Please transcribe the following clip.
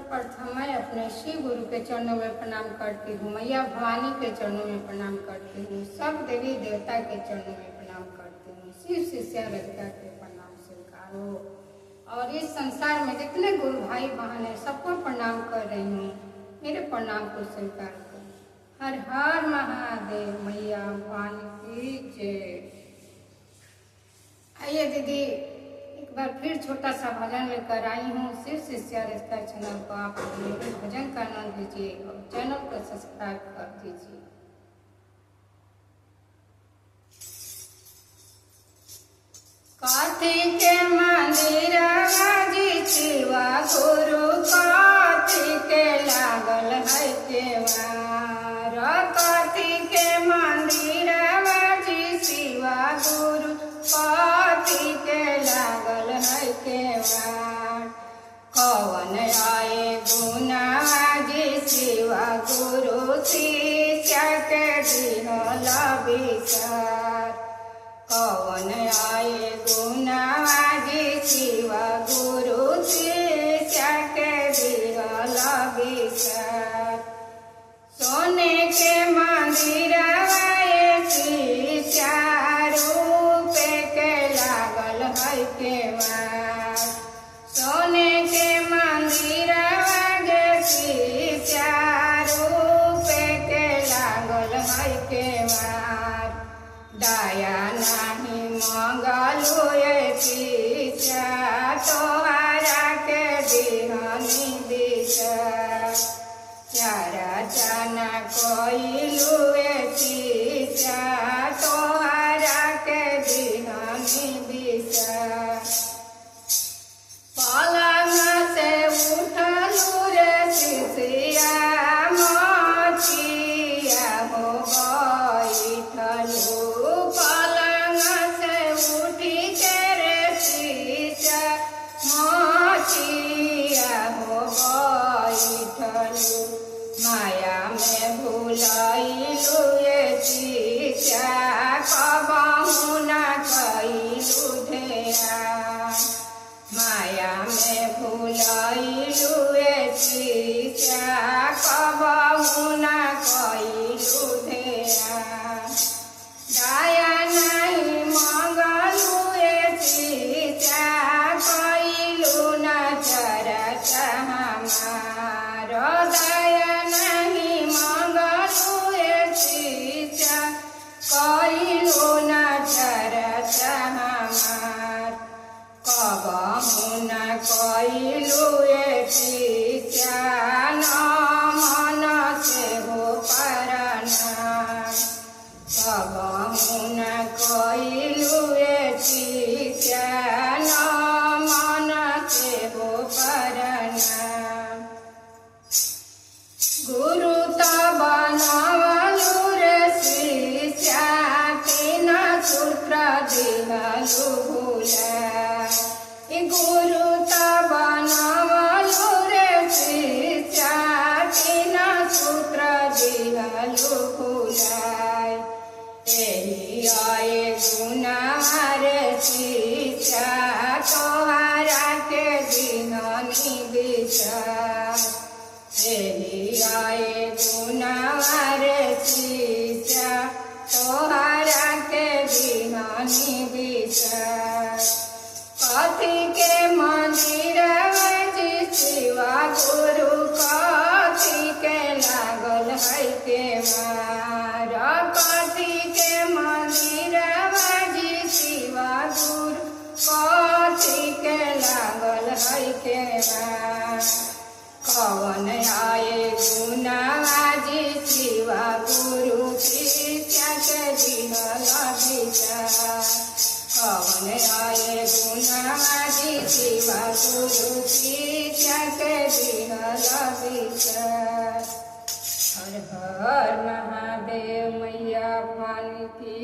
सर्वप्रथम मैं अपने शिव गुरु के चरणों में प्रणाम करती हूँ। मैया भवानी के चरणों में प्रणाम करती हूँ। सब देवी देवता के चरणों में प्रणाम करती हूँ। शिव शिष्या रजिका के प्रणाम स्वीकारो। और इस संसार में जितने गुरु भाई बहन है सबको प्रणाम कर रही हूँ। मेरे प्रणाम को स्वीकार करो। हर हर महादेव। मैया भवानी की जय। आइए दीदी, एक बार फिर छोटा सा भजन लेकर आई हूँ। शिव शिष्या रजिका चैनल को आप मेरे भजन का आनंद लीजिए और चैनल को सब्सक्राइब कर दीजिए। काठी के मंदिर जी शिवा गुरु काठी के लागल है केवार। काठी के मंदिर जी शिवा गुरु काठी के लागल है केवार। कवन आए गुनाजी शिवा गुरु शिष्या के दिहला विचार। कवन आए गुनाजी शिवा गुरु शिष्या के दिहला विचार। सोने के मंदिर शिष्या रूप के लागल है केवार। सोने के मंदिर शिष्या रूप के लागल है केवार। दया नहीं मंगलू शिष्या तोहरा के दिहनी दिशा। चारा चाना कोइलू शिष्या तोहरा के दिहनी दिशा। पलंग से उठलू रे शिष्या मोचिया हो बैठलू। पलंग से उठी के रे शिष्या मोचिया हो बैठलू। माया में भूलैलू शिष्या कबहू न कैलू ध्यान। माया में भूलैलू शिष्या कबहू न कैलू ध्यान। दया नहीं मंगलू शिष्या कैलू न चरचा हमार। दया नहीं मंगलू शिष्या कैलू न चरचा हमार। कबहू न कैलू शिष्या न मन से हो प्रणाम। कबहू न कैलू शिष्या न मन से हो प्रणाम। गुरु तो बनवलू रे शिष्या तीन सूत्र दिहलू भूला। गुरु तो बनवलू रे शिष्या तीन सूत्र दिहलू भूला। एही आए गुनार शिष्या तोहरा के दिहनी दिशा। एही आए गुनार शिष्या तोहरा के दिहनी दिशा। काठी के मंदिर शिवा गुरु काठी के लागल है केवार। काठी के मंदिर शिवा गुरु काठी के लागल है केवार। कवन आए गुनाजी शिवा गुरु शिष्या के दिहला विचार। कवन आए गुनाजी शिवा गुरु शिष्या के दिहला विचार। हर हर महादेव। मैया भवानी की